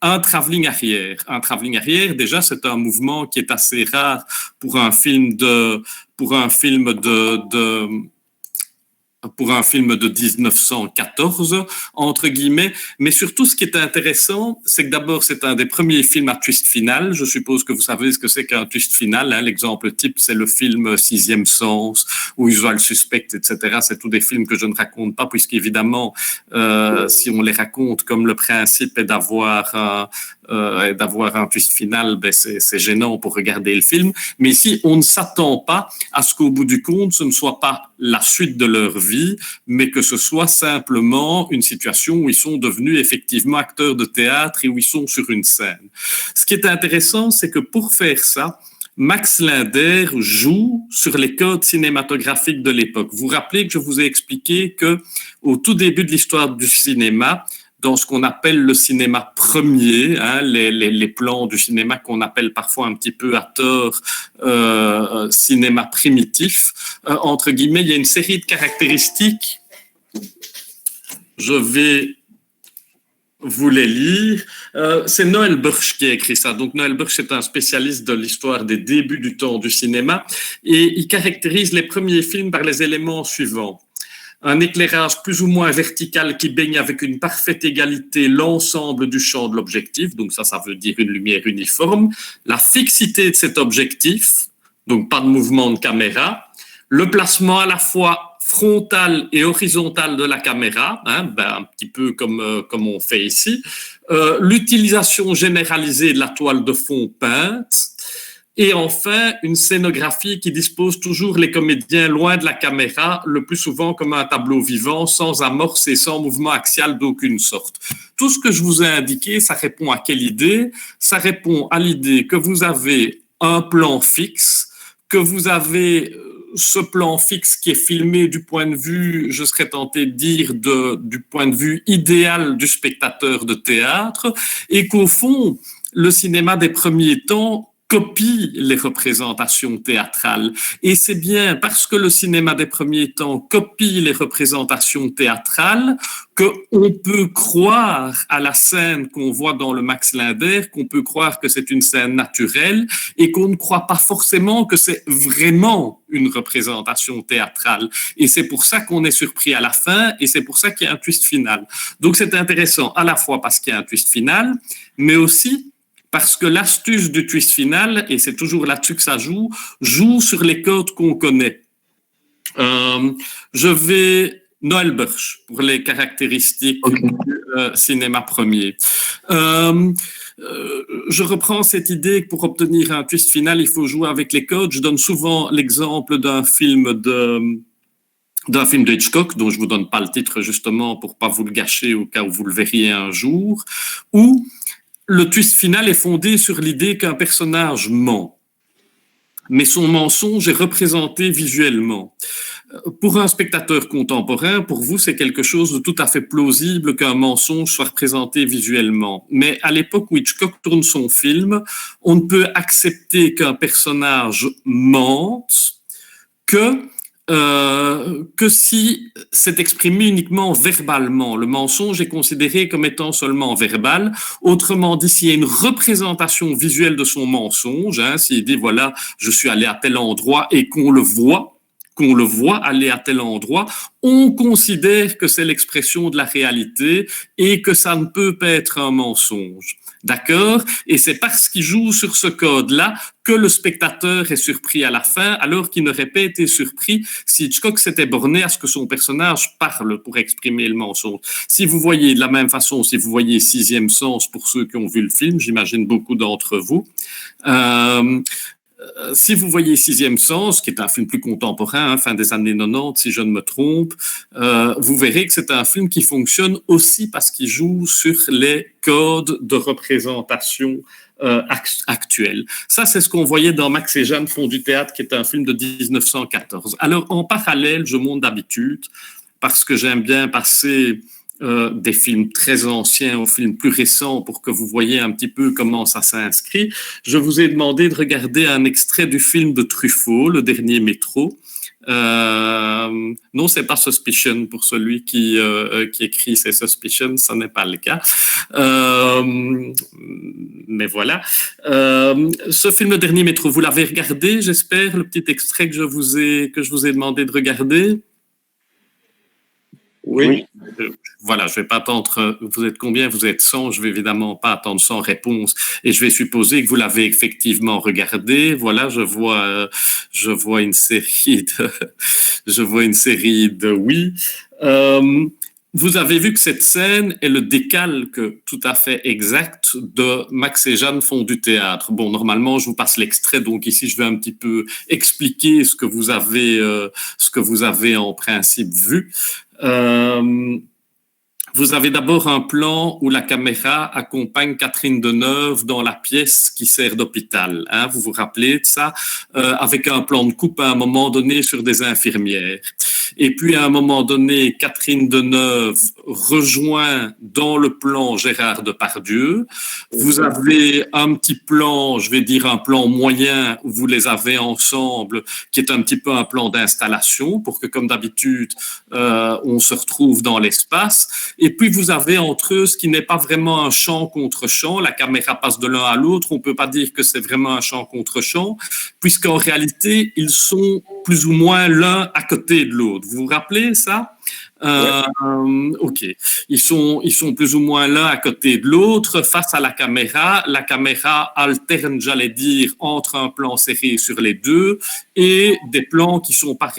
un travelling arrière. Un travelling arrière, déjà, c'est un mouvement qui est assez rare pour un film de, pour un film de pour un film de 1914, entre guillemets. Mais surtout, ce qui est intéressant, c'est que d'abord, c'est un des premiers films à twist final. Je suppose que vous savez ce que c'est qu'un twist final. Hein. L'exemple type, c'est le film Sixième Sens ou Usual Suspect, etc. C'est tous des films que je ne raconte pas, puisqu'évidemment, si on les raconte comme le principe est d'avoir un twist final, ben c'est gênant pour regarder le film. Mais ici, on ne s'attend pas à ce qu'au bout du compte, ce ne soit pas la suite de leur vie, mais que ce soit simplement une situation où ils sont devenus effectivement acteurs de théâtre et où ils sont sur une scène. Ce qui est intéressant, c'est que pour faire ça, Max Linder joue sur les codes cinématographiques de l'époque. Vous vous rappelez que je vous ai expliqué que au tout début de l'histoire du cinéma, dans ce qu'on appelle le cinéma premier, hein, les plans du cinéma qu'on appelle parfois un petit peu à tort cinéma primitif, entre guillemets, il y a une série de caractéristiques. Je vais vous les lire. C'est Noël Burch qui a écrit ça. Donc Noël Burch est un spécialiste de l'histoire des débuts du temps du cinéma et il caractérise les premiers films par les éléments suivants. Un éclairage plus ou moins vertical qui baigne avec une parfaite égalité l'ensemble du champ de l'objectif, donc ça veut dire une lumière uniforme, la fixité de cet objectif, donc pas de mouvement de caméra, le placement à la fois frontal et horizontal de la caméra, hein, un petit peu comme on fait ici, l'utilisation généralisée de la toile de fond peinte, et enfin, une scénographie qui dispose toujours les comédiens loin de la caméra, le plus souvent comme un tableau vivant, sans amorce et sans mouvement axial d'aucune sorte. Tout ce que je vous ai indiqué, ça répond à quelle idée? Ça répond à l'idée que vous avez un plan fixe, que vous avez ce plan fixe qui est filmé du point de vue, je serais tenté de dire, du point de vue idéal du spectateur de théâtre, et qu'au fond, le cinéma des premiers temps copie les représentations théâtrales. Et c'est bien parce que le cinéma des premiers temps copie les représentations théâtrales qu'on peut croire à la scène qu'on voit dans le Max Linder, qu'on peut croire que c'est une scène naturelle et qu'on ne croit pas forcément que c'est vraiment une représentation théâtrale. Et c'est pour ça qu'on est surpris à la fin et c'est pour ça qu'il y a un twist final. Donc c'est intéressant à la fois parce qu'il y a un twist final, mais aussi parce que l'astuce du twist final, et c'est toujours là-dessus que ça joue sur les codes qu'on connaît. Je vais Noël Burch pour les caractéristiques du cinéma premier. Je reprends cette idée que pour obtenir un twist final, il faut jouer avec les codes. Je donne souvent l'exemple d'un film de Hitchcock, dont je vous donne pas le titre justement pour pas vous le gâcher au cas où vous le verriez un jour, où le twist final est fondé sur l'idée qu'un personnage ment, mais son mensonge est représenté visuellement. Pour un spectateur contemporain, pour vous, c'est quelque chose de tout à fait plausible qu'un mensonge soit représenté visuellement. Mais à l'époque où Hitchcock tourne son film, on ne peut accepter qu'un personnage mente que si c'est exprimé uniquement verbalement. Le mensonge est considéré comme étant seulement verbal. Autrement dit, s'il y a une représentation visuelle de son mensonge, hein, s'il dit voilà, je suis allé à tel endroit et qu'on le voit aller à tel endroit, on considère que c'est l'expression de la réalité et que ça ne peut pas être un mensonge. D'accord? Et c'est parce qu'il joue sur ce code-là que le spectateur est surpris à la fin, alors qu'il n'aurait pas été surpris si Hitchcock s'était borné à ce que son personnage parle pour exprimer le mensonge. Si vous voyez de la même façon, si vous voyez Sixième Sens pour ceux qui ont vu le film, j'imagine beaucoup d'entre vous, si vous voyez Sixième Sens, qui est un film plus contemporain, fin des années 90, si je ne me trompe, vous verrez que c'est un film qui fonctionne aussi parce qu'il joue sur les codes de représentation actuels. Ça, c'est ce qu'on voyait dans Max et Jeanne font du théâtre, qui est un film de 1914. Alors, en parallèle, je monte d'habitude, parce que j'aime bien passer des films très anciens aux films plus récents pour que vous voyez un petit peu comment ça s'inscrit. Je vous ai demandé de regarder un extrait du film de Truffaut, Le Dernier Métro, Non, c'est pas Suspicion pour celui qui écrit c'est Suspicion, ça n'est pas le cas. Mais voilà. Ce film Le Dernier Métro, vous l'avez regardé, j'espère, le petit extrait que je vous ai demandé de regarder? Oui. Voilà, je vais pas attendre. Vous êtes combien? Vous êtes 100. Je vais évidemment pas attendre 100 réponses. Et je vais supposer que vous l'avez effectivement regardé. Voilà, je vois une série de oui. Vous avez vu que cette scène est le décalque tout à fait exact de Max et Jeanne font du théâtre. Bon, normalement, je vous passe l'extrait, donc ici, je vais un petit peu expliquer ce que vous avez en principe vu. Vous avez d'abord un plan où la caméra accompagne Catherine Deneuve dans la pièce qui sert d'hôpital. Hein, vous vous rappelez de ça, avec un plan de coupe à un moment donné sur des infirmières. Et puis à un moment donné, Catherine Deneuve rejoint dans le plan Gérard Depardieu. Vous avez un petit plan, je vais dire un plan moyen, où vous les avez ensemble, qui est un petit peu un plan d'installation pour que, comme d'habitude, on se retrouve dans l'espace. Et puis, vous avez entre eux ce qui n'est pas vraiment un champ contre champ. La caméra passe de l'un à l'autre. On ne peut pas dire que c'est vraiment un champ contre champ, puisqu'en réalité, ils sont plus ou moins l'un à côté de l'autre. Vous vous rappelez ça? Ok. Ils sont plus ou moins l'un à côté de l'autre face à la caméra. La caméra alterne, j'allais dire, entre un plan serré sur les deux et des plans qui sont pas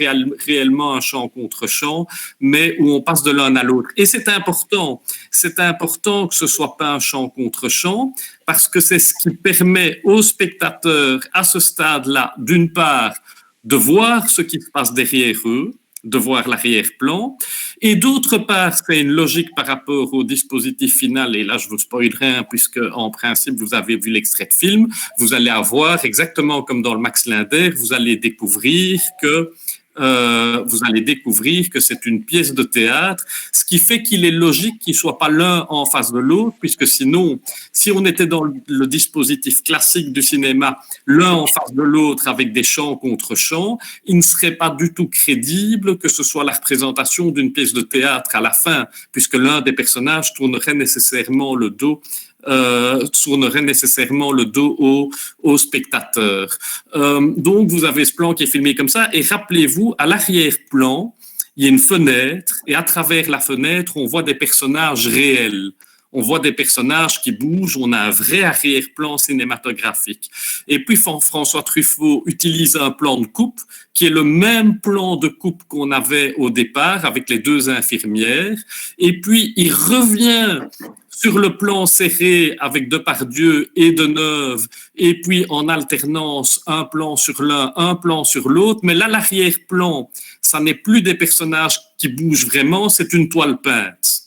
réellement un champ contre champ, mais où on passe de l'un à l'autre. Et c'est important que ce soit pas un champ contre champ, parce que c'est ce qui permet aux spectateurs à ce stade-là, d'une part, de voir ce qui se passe derrière eux, de voir l'arrière-plan, et d'autre part, c'est une logique par rapport au dispositif final, et là je vous spoilerai, hein, puisque en principe vous avez vu l'extrait de film, vous allez avoir, exactement comme dans le Max Linder, vous allez découvrir que c'est une pièce de théâtre, ce qui fait qu'il est logique qu'ils ne soient pas l'un en face de l'autre, puisque sinon, si on était dans le dispositif classique du cinéma, l'un en face de l'autre avec des chants contre chants, il ne serait pas du tout crédible que ce soit la représentation d'une pièce de théâtre à la fin, puisque l'un des personnages tournerait nécessairement le dos aux spectateurs. Donc, vous avez ce plan qui est filmé comme ça. Et rappelez-vous, à l'arrière-plan, il y a une fenêtre. Et à travers la fenêtre, on voit des personnages réels. On voit des personnages qui bougent. On a un vrai arrière-plan cinématographique. Et puis, François Truffaut utilise un plan de coupe qui est le même plan de coupe qu'on avait au départ avec les deux infirmières. Et puis, il revient sur le plan serré avec Depardieu et Deneuve, et puis en alternance, un plan sur l'un, un plan sur l'autre. Mais là, l'arrière-plan, ça n'est plus des personnages qui bougent vraiment, c'est une toile peinte.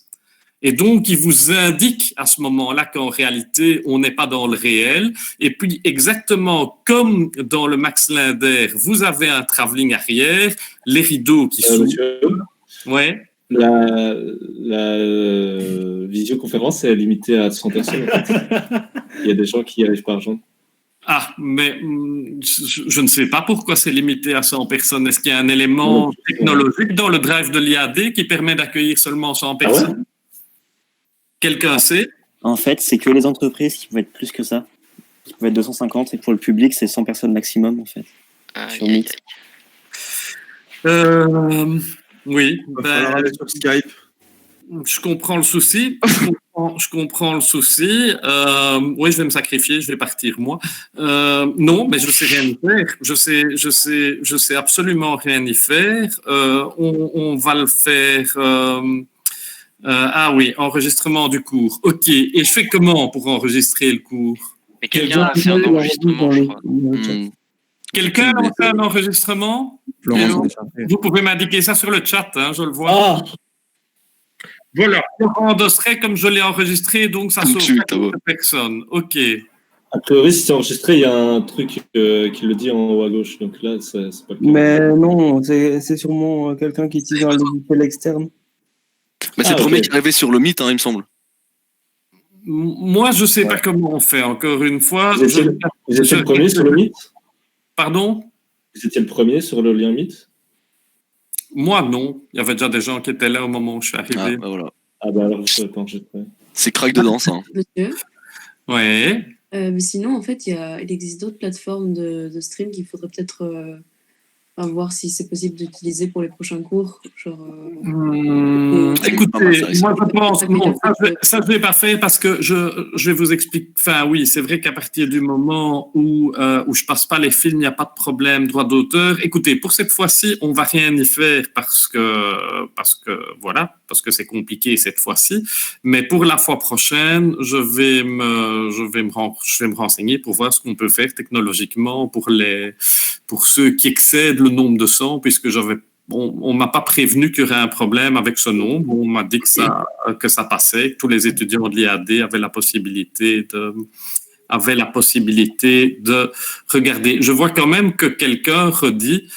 Et donc, il vous indique à ce moment-là qu'en réalité, on n'est pas dans le réel. Et puis, exactement comme dans le Max Linder, vous avez un travelling arrière, les rideaux qui sont... Ouais. La visioconférence est limitée à 100 personnes. En fait. Il y a des gens qui n'y arrivent pas à rejoindre. Ah, mais je ne sais pas pourquoi c'est limité à 100 personnes. Est-ce qu'il y a un élément technologique dans le drive de l'IAD qui permet d'accueillir seulement 100 personnes? Ah ouais? Quelqu'un sait? En fait, c'est que les entreprises qui peuvent être plus que ça, qui peuvent être 250, et pour le public, c'est 100 personnes maximum, en fait. Sur Meet. Oui. Il va falloir aller sur Skype. Je comprends le souci. Je comprends le souci. Oui, je vais me sacrifier, je vais partir moi. Non, mais je sais rien y faire. Je sais absolument rien y faire. On va le faire. Ah oui, enregistrement du cours. Ok. Et je fais comment pour enregistrer le cours? Mais quelqu'un a fait un enregistrement, je crois. Quelqu'un a fait un enregistrement? Vous pouvez m'indiquer ça sur le chat, hein, je le vois. Ah. Voilà, Laurent endosserait comme je l'ai enregistré, donc ça sauve personne. Ok. A priori, si c'est enregistré, il y a un truc qui le dit en haut à gauche, donc là, c'est pas le cas. Mais non, c'est sûrement quelqu'un qui utilise un logiciel externe. Mais c'est le premier qui est arrivé sur le Meet, hein, il me semble. Moi, je ne sais pas comment on fait, encore une fois. Vous étiez le premier sur le Meet? Pardon? Vous étiez le premier sur le lien Meet? Moi, non. Il y avait déjà des gens qui étaient là au moment où je suis arrivé. Voilà. Ah bah alors, attends, j'ai pas. C'est crack dedans, ça. Monsieur. Ouais. Mais sinon, en fait, il existe d'autres plateformes de stream qu'il faudrait peut-être voir si c'est possible d'utiliser pour les prochains cours. Écoutez, moi je pense, bon, ça je vais pas faire parce que je vais vous expliquer. Enfin oui, c'est vrai qu'à partir du moment où je passe pas les films, il n'y a pas de problème droit d'auteur. Écoutez, pour cette fois-ci, on va rien y faire parce que voilà, parce que c'est compliqué cette fois-ci. Mais pour la fois prochaine, je vais me renseigner pour voir ce qu'on peut faire technologiquement pour ceux qui excèdent le nombre de 100, puisque on m'a pas prévenu qu'il y aurait un problème avec ce nombre. On m'a dit que ça passait, que tous les étudiants de l'IAD avaient la possibilité de regarder. Je vois quand même que quelqu'un redit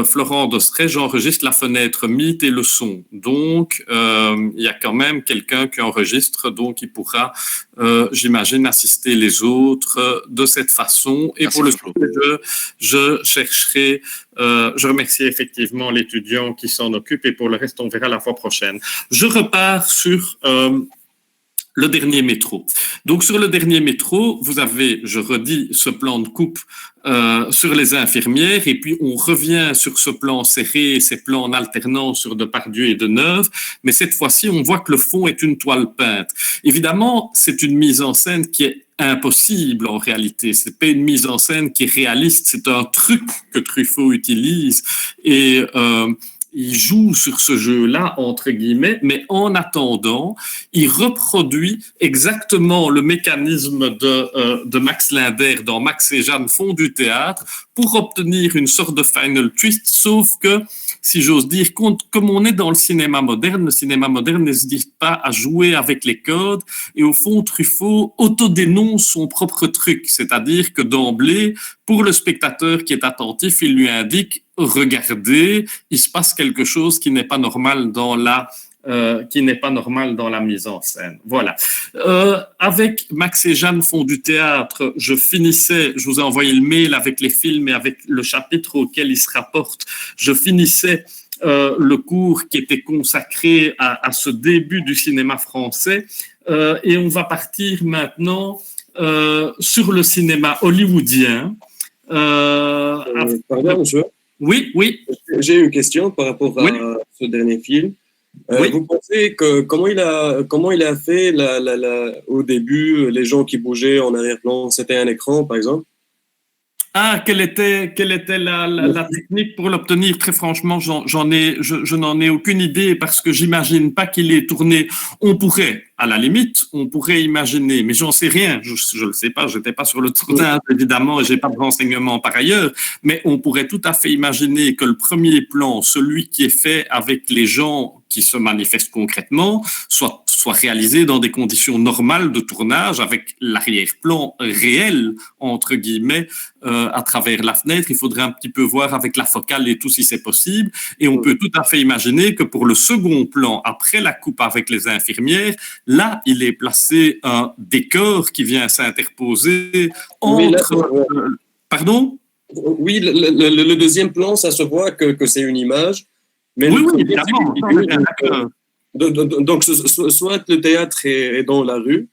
Florent Dostret, j'enregistre la fenêtre mythe et le son. Donc, il y a quand même quelqu'un qui enregistre, donc il pourra, j'imagine, assister les autres de cette façon. Et pour le sujet, je chercherai, je remercie effectivement l'étudiant qui s'en occupe et pour le reste, on verra la fois prochaine. Je repars sur le dernier métro. Donc, sur le dernier métro, vous avez, je redis, ce plan de coupe sur les infirmières, et puis on revient sur ce plan serré, ces plans en alternance sur Depardieu et Deneuve, mais cette fois-ci, on voit que le fond est une toile peinte. Évidemment, c'est une mise en scène qui est impossible en réalité. C'est pas une mise en scène qui est réaliste, c'est un truc que Truffaut utilise, et il joue sur ce jeu-là, entre guillemets, mais en attendant, il reproduit exactement le mécanisme de Max Linder dans Max et Jeanne font du théâtre pour obtenir une sorte de final twist, sauf que, si j'ose dire, comme on est dans le cinéma moderne n'hésite pas à jouer avec les codes, et au fond, Truffaut autodénonce son propre truc, c'est-à-dire que d'emblée, pour le spectateur qui est attentif, il lui indique « Regardez, il se passe quelque chose qui n'est pas normal dans la mise en scène. » Voilà. Avec Max et Jeanne font du théâtre, je vous ai envoyé le mail avec les films et avec le chapitre auquel ils se rapportent, je finissais le cours qui était consacré à ce début du cinéma français, et on va partir maintenant sur le cinéma hollywoodien. Pardon, monsieur. Oui. J'ai une question par rapport à ce dernier film. Vous pensez que comment il a fait au début, les gens qui bougeaient en arrière-plan, c'était un écran, par exemple? Quelle était la technique pour l'obtenir? Très franchement, je n'en ai aucune idée parce que j'imagine pas qu'il est tourné. On pourrait, à la limite, imaginer, mais j'en sais rien. Je le sais pas, j'étais pas sur le tournage, évidemment, et j'ai pas de renseignements par ailleurs, mais on pourrait tout à fait imaginer que le premier plan, celui qui est fait avec les gens qui se manifestent concrètement, soit réalisé dans des conditions normales de tournage, avec l'arrière-plan réel, entre guillemets, à travers la fenêtre. Il faudrait un petit peu voir avec la focale et tout si c'est possible. Et on peut tout à fait imaginer que pour le second plan, après la coupe avec les infirmières, là, il est placé un décor qui vient s'interposer entre... Pardon? Oui, le deuxième plan, ça se voit que c'est une image. Mais oui, évidemment. Donc, soit le théâtre est dans la rue,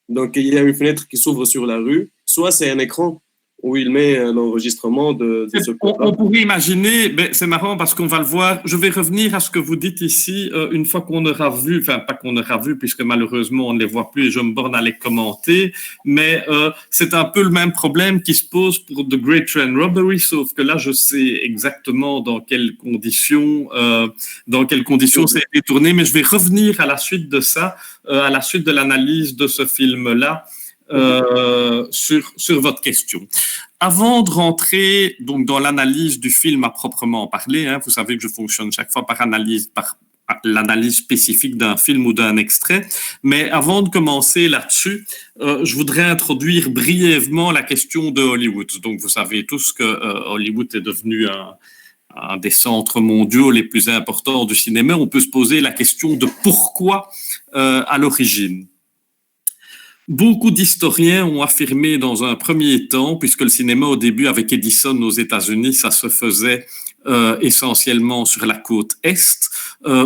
donc il y a une fenêtre qui s'ouvre sur la rue, soit c'est un écran où il met l'enregistrement de ce plan. On pourrait imaginer, mais c'est marrant parce qu'on va le voir. Je vais revenir à ce que vous dites ici une fois qu'on aura vu, enfin pas qu'on aura vu puisque malheureusement on ne les voit plus et je me borne à les commenter, mais c'est un peu le même problème qui se pose pour The Great Train Robbery, sauf que là je sais exactement dans quelles conditions ça a été tourné, mais je vais revenir à la suite de ça, à la suite de l'analyse de ce film-là. Sur votre question. Avant de rentrer donc dans l'analyse du film à proprement parler, vous savez que je fonctionne chaque fois par l'analyse spécifique d'un film ou d'un extrait, mais avant de commencer là-dessus, je voudrais introduire brièvement la question de Hollywood. Donc vous savez tous que Hollywood est devenu un des centres mondiaux les plus importants du cinéma. On peut se poser la question de pourquoi à l'origine. Beaucoup d'historiens ont affirmé dans un premier temps, puisque le cinéma au début avec Edison aux États-Unis, ça se faisait essentiellement sur la côte Est,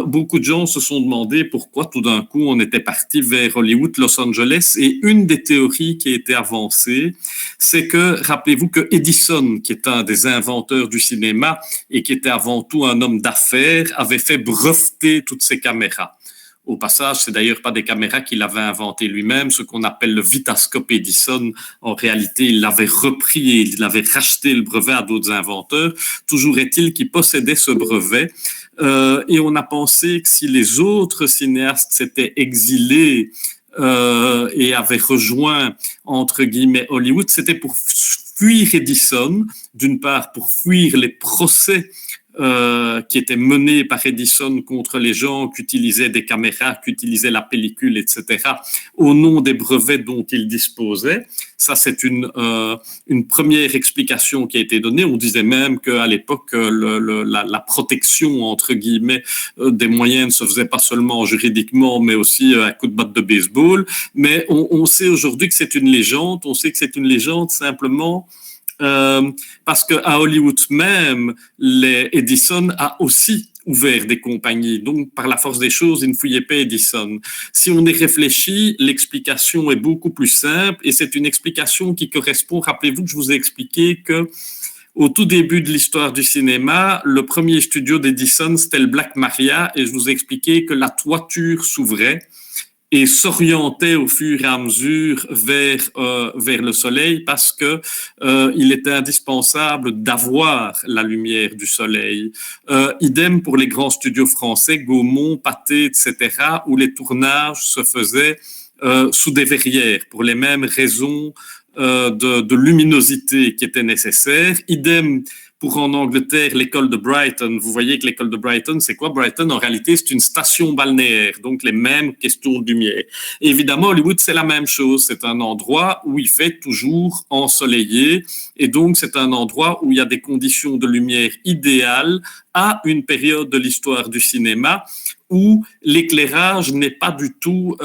beaucoup de gens se sont demandé pourquoi tout d'un coup on était parti vers Hollywood, Los Angeles, et une des théories qui a été avancée, c'est que, rappelez-vous que Edison, qui est un des inventeurs du cinéma et qui était avant tout un homme d'affaires, avait fait breveter toutes ces caméras. Au passage, c'est d'ailleurs pas des caméras qu'il avait inventées lui-même, ce qu'on appelle le Vitascope Edison. En réalité, il l'avait repris et il avait racheté le brevet à d'autres inventeurs. Toujours est-il qu'il possédait ce brevet. Et on a pensé que si les autres cinéastes s'étaient exilés et avaient rejoint, entre guillemets, Hollywood, c'était pour fuir Edison, d'une part pour fuir les procès qui étaient menés par Edison contre les gens qui utilisaient des caméras, qui utilisaient la pellicule, etc., au nom des brevets dont ils disposaient. Ça, c'est une première explication qui a été donnée. On disait même qu'à l'époque, la protection, entre guillemets, des moyens ne se faisait pas seulement juridiquement, mais aussi à coup de batte de baseball. Mais on sait aujourd'hui que c'est une légende. On sait que c'est une légende simplement parce qu'à Hollywood même, Edison a aussi ouvert des compagnies. Donc, par la force des choses, il ne fouillait pas Edison. Si on y réfléchit, l'explication est beaucoup plus simple et c'est une explication qui correspond. Rappelez-vous que je vous ai expliqué que au tout début de l'histoire du cinéma, le premier studio d'Edison, c'était le Black Maria et je vous ai expliqué que la toiture s'ouvrait et s'orientait au fur et à mesure vers le soleil parce que il était indispensable d'avoir la lumière du soleil. Idem pour les grands studios français, Gaumont, Pathé, etc., où les tournages se faisaient sous des verrières pour les mêmes raisons de luminosité qui étaient nécessaires. Idem pour en Angleterre, l'école de Brighton. Vous voyez que l'école de Brighton, c'est quoi Brighton? En réalité, c'est une station balnéaire, donc les mêmes questions de lumière. Et évidemment, Hollywood, c'est la même chose. C'est un endroit où il fait toujours ensoleillé, et donc c'est un endroit où il y a des conditions de lumière idéales à une période de l'histoire du cinéma où l'éclairage n'est pas du tout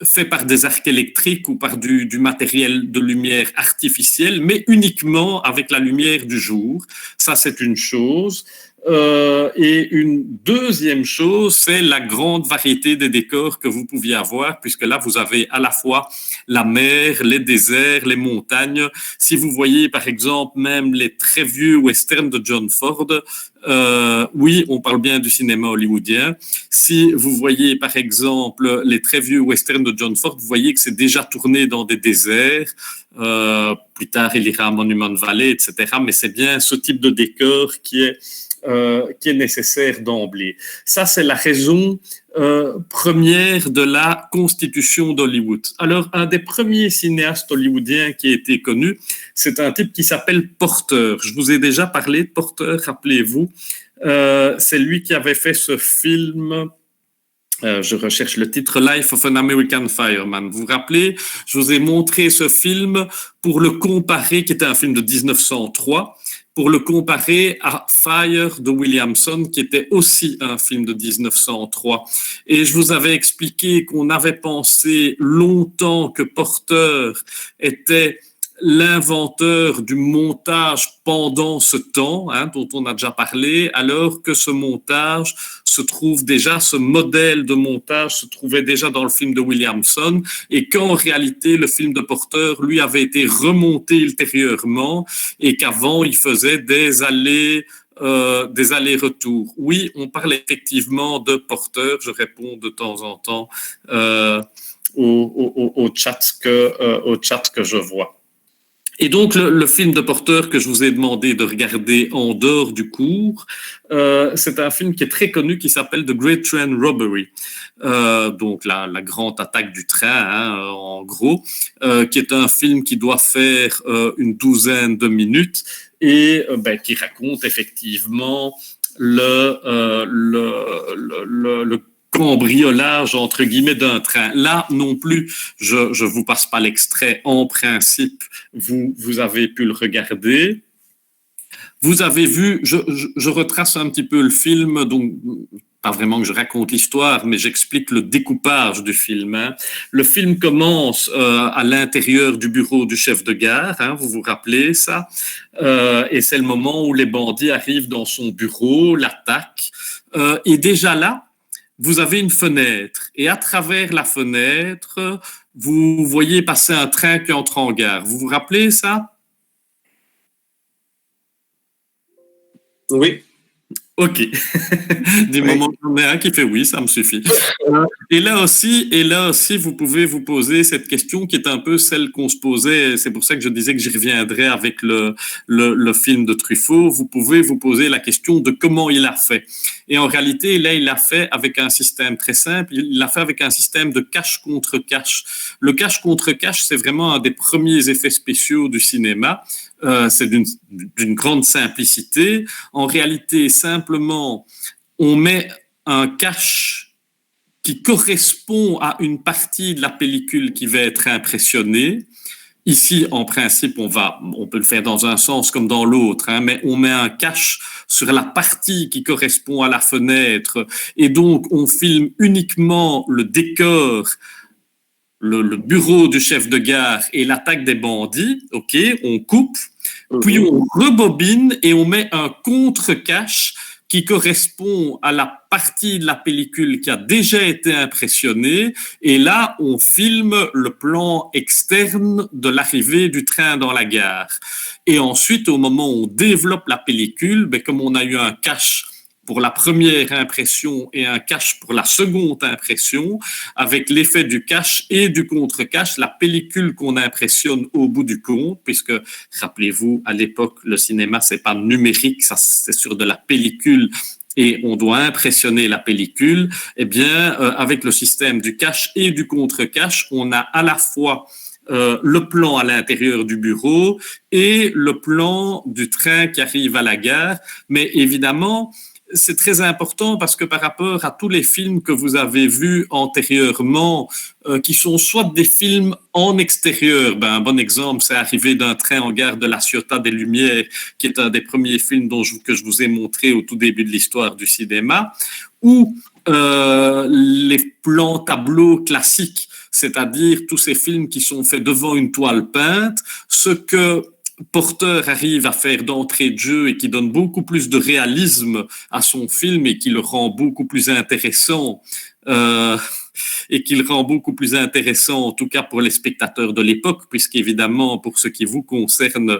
fait par des arcs électriques ou par du matériel de lumière artificielle, mais uniquement avec la lumière du jour. Ça, c'est une chose. Et une deuxième chose, c'est la grande variété des décors que vous pouviez avoir, puisque là, vous avez à la fois la mer, les déserts, les montagnes. Si vous voyez, par exemple, même les très vieux westerns de John Ford, oui, on parle bien du cinéma hollywoodien. Si vous voyez, par exemple, les très vieux westerns de John Ford, vous voyez que c'est déjà tourné dans des déserts. Plus tard, il ira à Monument Valley, etc. Mais c'est bien ce type de décor qui est nécessaire d'emblée. Ça, c'est la raison première de la constitution d'Hollywood. Alors, un des premiers cinéastes hollywoodiens qui a été connu, c'est un type qui s'appelle Porter. Je vous ai déjà parlé de Porter, rappelez-vous. C'est lui qui avait fait ce film... je recherche le titre, Life of an American Fireman. Vous vous rappelez, je vous ai montré ce film pour le comparer, qui était un film de 1903, pour le comparer à Fire de Williamson, qui était aussi un film de 1903. Et je vous avais expliqué qu'on avait pensé longtemps que Porter était l'inventeur du montage pendant ce temps, dont on a déjà parlé, alors que ce montage se trouve déjà, ce modèle de montage se trouvait déjà dans le film de Williamson, et qu'en réalité, le film de Porter, lui, avait été remonté ultérieurement, et qu'avant, il faisait des allers-retours. Oui, on parle effectivement de Porter, je réponds de temps en temps au chat que je vois. Et donc, le film de Porter que je vous ai demandé de regarder en dehors du cours, c'est un film qui est très connu, qui s'appelle The Great Train Robbery. Donc, la grande attaque du train, en gros, qui est un film qui doit faire une douzaine de minutes et qui raconte effectivement le cambriolage, entre guillemets, d'un train. Là, non plus, je vous passe pas l'extrait. En principe, vous avez pu le regarder. Vous avez vu, je retrace un petit peu le film, donc pas vraiment que je raconte l'histoire, mais j'explique le découpage du film. Hein. Le film commence à l'intérieur du bureau du chef de gare, hein, vous vous rappelez ça, et c'est le moment où les bandits arrivent dans son bureau, l'attaquent, et déjà là, vous avez une fenêtre, et à travers la fenêtre, vous voyez passer un train qui entre en gare. Vous vous rappelez ça? Oui. Ok. Du moment qu'il y en a un qui fait oui, ça me suffit. Et là aussi, vous pouvez vous poser cette question qui est un peu celle qu'on se posait. C'est pour ça que je disais que j'y reviendrai avec le film de Truffaut. Vous pouvez vous poser la question de comment il a fait. Et en réalité, là, il l'a fait avec un système très simple. Il l'a fait avec un système de cache contre cache. Le cache contre cache, c'est vraiment un des premiers effets spéciaux du cinéma. C'est d'une grande simplicité. En réalité, simplement, on met un cache qui correspond à une partie de la pellicule qui va être impressionnée. Ici, en principe, on peut le faire dans un sens comme dans l'autre, hein, mais on met un cache sur la partie qui correspond à la fenêtre, et donc on filme uniquement le décor, le bureau du chef de gare et l'attaque des bandits. Ok, on coupe, puis on rebobine et on met un contre-cache qui correspond à la partie de la pellicule qui a déjà été impressionnée. Et là, on filme le plan externe de l'arrivée du train dans la gare. Et ensuite, au moment où on développe la pellicule, comme on a eu un cache pour la première impression et un cache pour la seconde impression, avec l'effet du cache et du contre-cache, la pellicule qu'on impressionne au bout du compte, puisque, rappelez-vous, à l'époque, le cinéma, c'est pas numérique, ça, c'est sur de la pellicule, et on doit impressionner la pellicule, eh bien, avec le système du cache et du contre-cache, on a à la fois le plan à l'intérieur du bureau et le plan du train qui arrive à la gare, mais évidemment, c'est très important parce que par rapport à tous les films que vous avez vus antérieurement, qui sont soit des films en extérieur, un bon exemple, c'est Arrivée d'un train en gare de la Ciotat des Lumières, qui est un des premiers films que je vous ai montré au tout début de l'histoire du cinéma, ou les plans tableaux classiques, c'est-à-dire tous ces films qui sont faits devant une toile peinte, ce que Porter arrive à faire d'entrée de jeu et qui donne beaucoup plus de réalisme à son film et qui le rend beaucoup plus intéressant, en tout cas pour les spectateurs de l'époque, puisqu'évidemment, pour ce qui vous concerne,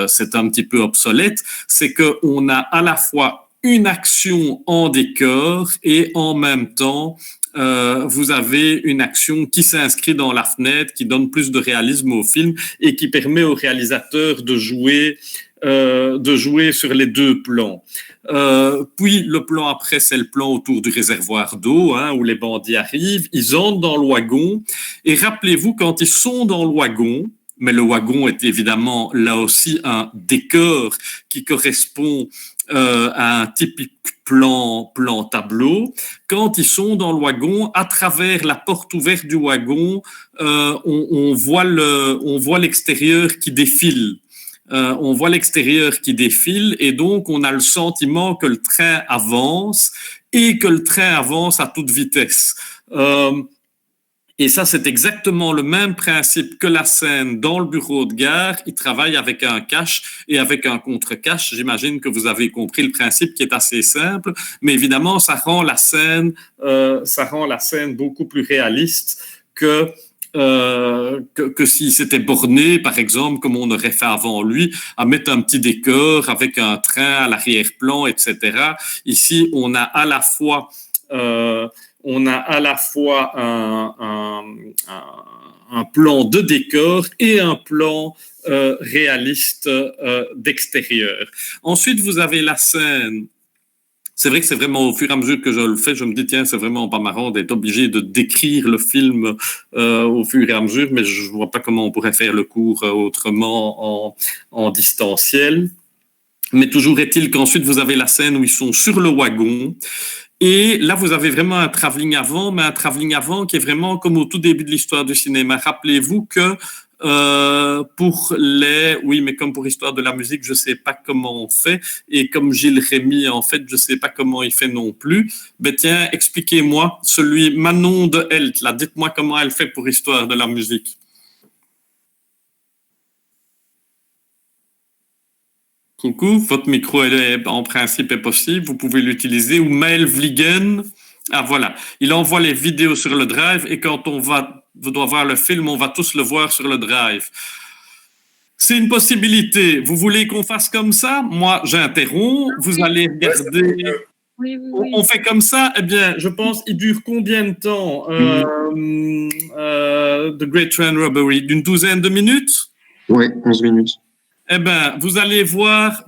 c'est un petit peu obsolète, c'est qu'on a à la fois une action en décor et en même temps, vous avez une action qui s'inscrit dans la fenêtre, qui donne plus de réalisme au film et qui permet au réalisateur de jouer sur les deux plans. Puis le plan après, c'est le plan autour du réservoir d'eau, hein, où les bandits arrivent, ils entrent dans le wagon et rappelez-vous, quand ils sont dans le wagon, mais le wagon est évidemment là aussi un décor qui correspond à un typique plan tableau. Quand ils sont dans le wagon, à travers la porte ouverte du wagon, on voit l'extérieur qui défile. On voit l'extérieur qui défile et donc on a le sentiment que le train avance et que le train avance à toute vitesse. Et ça, c'est exactement le même principe que la scène dans le bureau de gare. Il travaille avec un cache et avec un contre-cache. J'imagine que vous avez compris le principe qui est assez simple, mais évidemment, ça rend la scène beaucoup plus réaliste que s'il s'était borné, par exemple, comme on aurait fait avant lui, à mettre un petit décor avec un train à l'arrière-plan, etc. Ici, on a à la fois un plan de décor et un plan réaliste d'extérieur. Ensuite, vous avez la scène. C'est vrai que c'est vraiment au fur et à mesure que je le fais, je me dis, tiens, c'est vraiment pas marrant d'être obligé de décrire le film au fur et à mesure, mais je vois pas comment on pourrait faire le cours autrement en distanciel. Mais toujours est-il qu'ensuite, vous avez la scène où ils sont sur le wagon. Et là, vous avez vraiment un travelling avant, mais un travelling avant qui est vraiment comme au tout début de l'histoire du cinéma. Rappelez-vous que Oui, mais comme pour Histoire de la musique, je sais pas comment on fait. Et comme Gilles Rémy, en fait, je sais pas comment il fait non plus. Ben tiens, expliquez-moi, celui Manon de Helt, là, dites-moi comment elle fait pour Histoire de la musique. Coucou, votre micro en principe est possible, vous pouvez l'utiliser. Ou Maël Vliegen. Ah voilà, il envoie les vidéos sur le Drive et quand on doit voir le film, on va tous le voir sur le Drive. C'est une possibilité. Vous voulez qu'on fasse comme ça? Moi, j'interromps. Vous allez regarder. Oui. On fait comme ça. Eh bien, je pense, il dure combien de temps The Great Train Robbery? D'une douzaine de minutes? Oui, 11 minutes. Eh bien, vous allez voir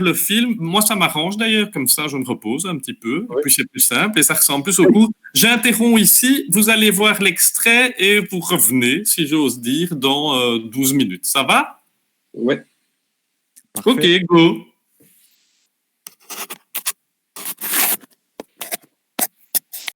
le film. Moi, ça m'arrange d'ailleurs, comme ça, je me repose un petit peu. Oui. Puis c'est plus simple et ça ressemble plus au cours. J'interromps ici, vous allez voir l'extrait et vous revenez, si j'ose dire, dans 12 minutes. Ça va? Oui. Ok, go.